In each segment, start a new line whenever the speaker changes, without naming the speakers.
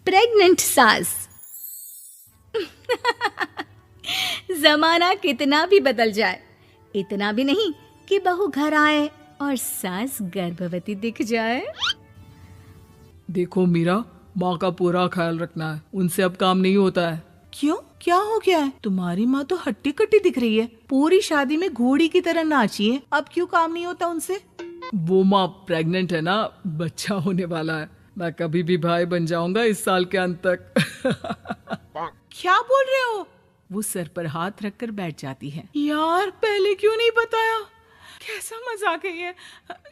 Pregnant सास। जमाना कितना भी बदल जाए, इतना भी नहीं कि बहू घर आए और सास गर्भवती दिख जाए।
देखो मीरा, माँ का पूरा ख्याल रखना है, उनसे अब काम नहीं होता है।
क्यों, क्या हो गया है? तुम्हारी माँ तो हट्टी कट्टी दिख रही है, पूरी शादी में घोड़ी की तरह नाची है, अब क्यों काम नहीं होता उनसे?
वो माँ प्रेग्नेंट है ना, बच्चा होने वाला है। मैं कभी भी भाई बन जाऊंगा इस साल के अंत तक।
क्या बोल रहे हो? वो सर पर हाथ रखकर बैठ जाती है। यार, पहले क्यों नहीं बताया? कैसा मजाक है ये?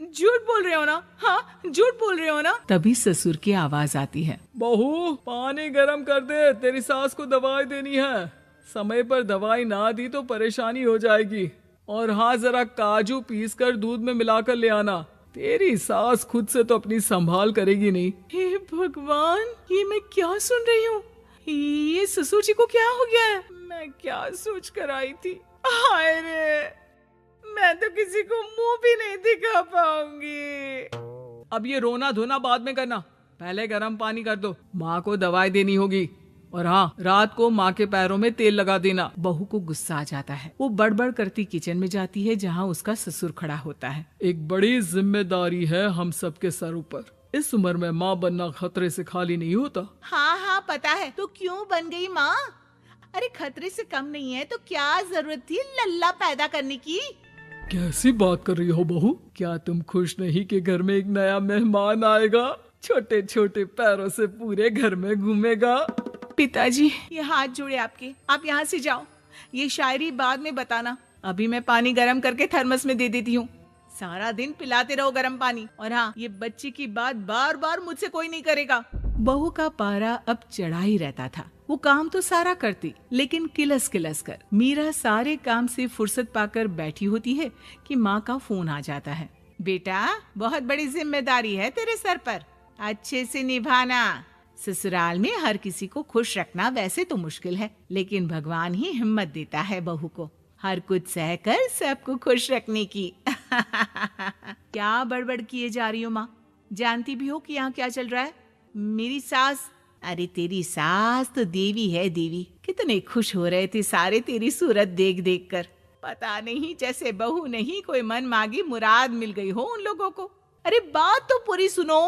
झूठ बोल रहे हो ना? हाँ, झूठ बोल रहे हो ना? तभी ससुर की आवाज आती है।
बहू, पानी गरम कर दे, तेरी सास को दवाई देनी है। समय पर दवाई ना दी तो परेशानी हो जाएगी। और हाँ, जरा काजू पीस कर दूध में मिलाकर ले आना। तेरी सास खुद से तो अपनी संभाल करेगी नहीं।
हे भगवान, ये मैं क्या सुन रही हूँ? ये ससुर जी को क्या हो गया है? मैं क्या सोच कर आई थी? हाय रे, मैं तो किसी को मुंह भी नहीं दिखा पाऊंगी।
अब ये रोना धोना बाद में करना, पहले गर्म पानी कर दो। माँ को दवाई देनी होगी। और हाँ, रात को माँ के पैरों में तेल लगा देना।
बहू को गुस्सा आ जाता है। वो बड़बड़ करती किचन में जाती है जहाँ उसका ससुर खड़ा होता है।
एक बड़ी जिम्मेदारी है हम सबके सर ऊपर। इस उम्र में माँ बनना खतरे से खाली नहीं होता।
हाँ हाँ, पता है। तो क्यों बन गई माँ? अरे खतरे से कम नहीं है तो क्या जरूरत थी लल्ला पैदा करने की?
कैसी बात कर रही हो बहू? क्या तुम खुश नहीं कि घर में एक नया मेहमान आएगा, छोटे छोटे पैरों से पूरे घर में घूमेगा?
पिताजी, ये हाथ जोड़े आपके, आप यहाँ से जाओ। ये शायरी बाद में बताना, अभी मैं पानी गरम करके थर्मस में दे देती हूँ। सारा दिन पिलाते रहो गरम पानी। और हाँ, ये बच्ची की बात बार बार मुझसे कोई नहीं करेगा। बहू का पारा अब चढ़ा ही रहता था। वो काम तो सारा करती, लेकिन किलस किलस कर। मीरा सारे काम से फुर्सत पाकर बैठी होती है कि माँ का फोन आ जाता है। बेटा, बहुत बड़ी जिम्मेदारी है तेरे सर पर, अच्छे से निभाना। ससुराल में हर किसी को खुश रखना वैसे तो मुश्किल है, लेकिन भगवान ही हिम्मत देता है बहू को हर कुछ सहकर सबको खुश रखने की। क्या बड़बड़ किए जा रही हो माँ? जानती भी हो कि यहाँ क्या चल रहा है? मेरी सास, अरे तेरी सास तो देवी है देवी। कितने खुश हो रहे थे सारे तेरी सूरत देख देख कर। पता नहीं जैसे बहू नहीं कोई मन मांगी मुराद मिल गई हो उन लोगों को। अरे बात तो पूरी सुनो।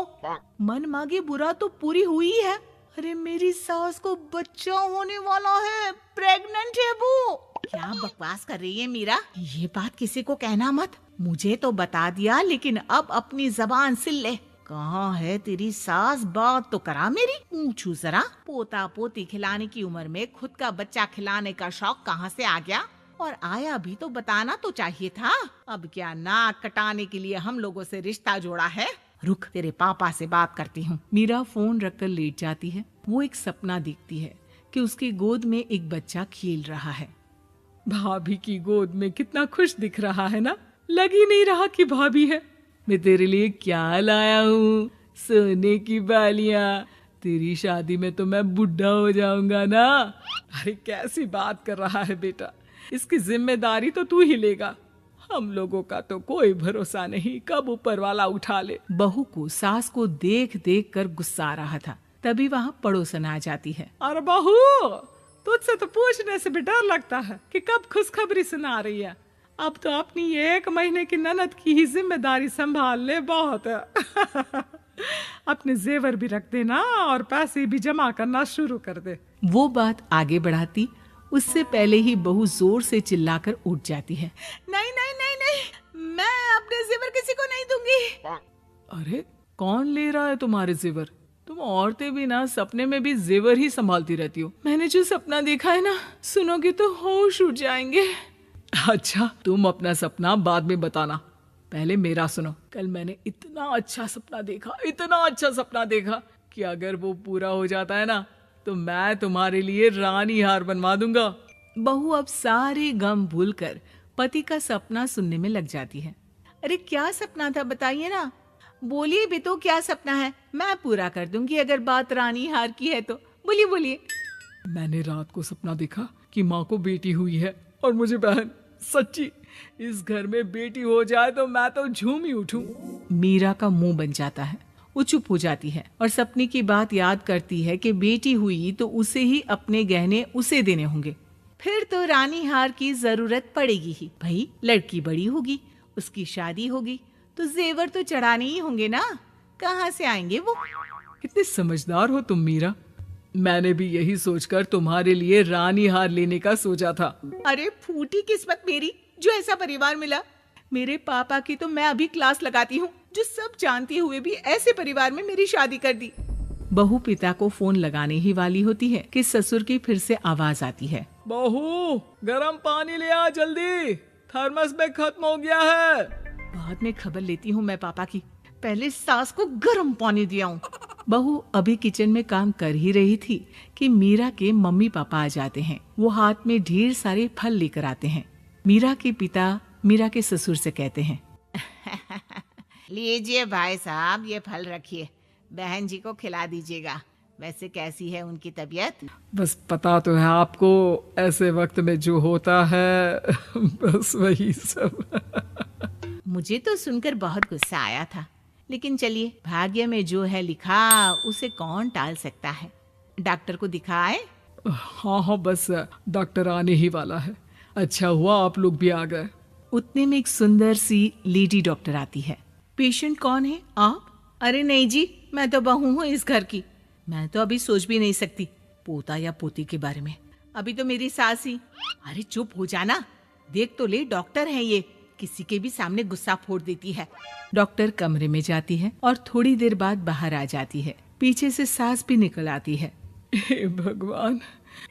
मन मांगी बुरा तो पूरी हुई है। अरे मेरी सास को बच्चा होने वाला है, प्रेग्नेंट है वो। क्या बकवास कर रही है मीरा? ये बात किसी को कहना मत। मुझे तो बता दिया, लेकिन अब अपनी जबान सिल ले। कहाँ है तेरी सास? बात तो करा मेरी। पूछू जरा, पोता पोती खिलाने की उम्र में खुद का बच्चा खिलाने का शौक कहाँ से आ गया? और आया भी तो बताना तो चाहिए था। अब क्या नाक कटाने के लिए हम लोगों से रिश्ता जोड़ा है? रुक, तेरे पापा से बात करती हूँ। मीरा फोन रखकर लेट जाती है। वो एक सपना देखती है कि उसकी गोद में एक बच्चा खेल रहा है।
भाभी की गोद में कितना खुश दिख रहा है ना, लग ही नहीं रहा कि भाभी है। मैं तेरे लिए क्या लाया हूँ, सोने की बालियां। तेरी शादी में तो मैं बुढ़ा हो जाऊंगा ना। अरे कैसी बात कर रहा है बेटा, इसकी जिम्मेदारी तो तू ही लेगा। हम लोगों का तो कोई भरोसा नहीं, कब ऊपर वाला उठा ले।
बहू को सास को देख देख कर गुस्सा आ रहा था। तभी वहाँ पड़ोसन आ जाती है।
अरे बहू, तुझसे तो पूछने से भी डर लगता है कि कब खुशखबरी सुना रही है। अब तो अपनी 1 महीने की ननद की ही जिम्मेदारी संभाल ले, बहुत है। अपने जेवर भी रख देना और पैसे भी जमा करना शुरू कर दे।
वो बात आगे बढ़ाती उससे पहले ही बहू जोर से चिल्लाकर उठ जाती है। नहीं नहीं नहीं नहीं, मैं अपने जेवर किसी को नहीं दूंगी।
अरे कौन ले रहा है तुम्हारे जेवर? तुम औरतें भी ना सपने में भी जेवर ही संभालती रहती हो।
मैंने जो सपना देखा है ना, सुनोगे तो होश उड़ जाएंगे।
अच्छा, तुम अपना सपना बाद में बताना, पहले मेरा सुनो। कल मैंने इतना अच्छा सपना देखा, इतना अच्छा सपना देखा कि अगर वो पूरा हो जाता है ना तो मैं तुम्हारे लिए रानी हार बनवा दूंगा।
बहू अब सारे गम भूलकर पति का सपना सुनने में लग जाती है। अरे क्या सपना था, बताइए ना। बोलिए भी तो, क्या सपना है? मैं पूरा कर दूंगी अगर बात रानी हार की है तो। बोलिए बोलिए।
मैंने रात को सपना देखा कि माँ को बेटी हुई है और मुझे बहन। सच्ची, इस घर में बेटी हो जाए तो मैं तो झूम ही उठूं।
मीरा का मुंह बन जाता है। वो चुप हो जाती है और सपने की बात याद करती है कि बेटी हुई तो उसे ही अपने गहने उसे देने होंगे। फिर तो रानी हार की जरूरत पड़ेगी ही। भाई लड़की बड़ी होगी, उसकी शादी होगी तो जेवर तो चढ़ाने ही होंगे ना, कहाँ से आएंगे वो।
कितने समझदार हो तुम मीरा। मैंने भी यही सोचकर तुम्हारे लिए रानी हार लेने का सोचा था।
अरे फूटी किस्मत मेरी जो ऐसा परिवार मिला। मेरे पापा की तो मैं अभी क्लास लगाती हूँ, जो सब जानते हुए भी ऐसे परिवार में मेरी शादी कर दी। बहू पिता को फोन लगाने ही वाली होती है कि ससुर की फिर से आवाज आती है।
बहू गरम पानी ले आ जल्दी, थर्मस में खत्म हो गया है।
बाद में खबर लेती हूँ मैं पापा की, पहले सास को गर्म पानी दिया हूँ। बहू अभी किचन में काम कर ही रही थी कि मीरा के मम्मी पापा आ जाते हैं। वो हाथ में ढेर सारे फल लेकर आते हैं। मीरा के पिता मीरा के ससुर से कहते हैं,
लीजिए भाई साहब, ये फल रखिए, बहन जी को खिला दीजिएगा। वैसे कैसी है उनकी तबीयत?
बस पता तो है आपको, ऐसे वक्त में जो होता है बस वही सब।
मुझे तो सुनकर बहुत गुस्सा आया था, लेकिन चलिए भाग्य में जो है लिखा उसे कौन टाल सकता है। डॉक्टर को दिखाए?
हाँ बस डॉक्टर आने ही वाला है। अच्छा हुआ आप लोग भी आ गए।
उतने में एक सुंदर सी लेडी डॉक्टर आती है। पेशेंट कौन है आप? अरे नहीं जी, मैं तो बहू हूँ इस घर की। मैं तो अभी सोच भी नहीं सकती पोता या पोती के बारे में। अभी तो मेरी सास ही। अरे चुप हो जाना, देख तो ले, डॉक्टर है ये, किसी के भी सामने गुस्सा फोड़ देती है। डॉक्टर कमरे में जाती है और थोड़ी देर बाद बाहर आ जाती है। पीछे से सास भी निकल आती है।
हे भगवान,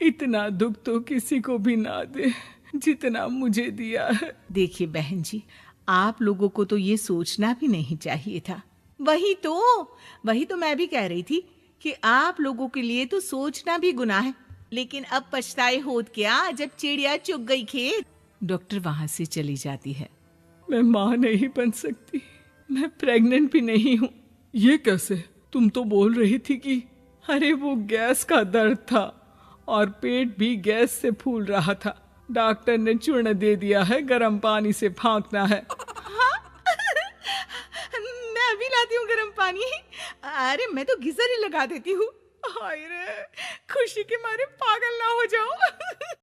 इतना दुख तो किसी को भी ना दे जितना मुझे दिया है।
देखिए बहन जी, आप लोगों को तो ये सोचना भी नहीं चाहिए था। वही तो मैं भी कह रही थी कि आप लोगों के लिए तो सोचना भी गुनाह है, लेकिन अब पछताए होत क्या जब चिड़िया चुग गई खेत। डॉक्टर वहां से चली जाती है।
मैं माँ नहीं बन सकती, मैं प्रेग्नेंट भी नहीं हूँ। ये कैसे? तुम तो बोल रही थी कि अरे वो गैस का दर्द था और पेट भी गैस से फूल रहा था। डॉक्टर ने चूर्ण दे दिया है, गर्म पानी से फांकना है।
हाँ? मैं अभी लाती हूँ गर्म पानी। अरे मैं तो गीजर ही लगा देती हूँ। हाय रे, खुशी के मारे पागल ना हो जाओ।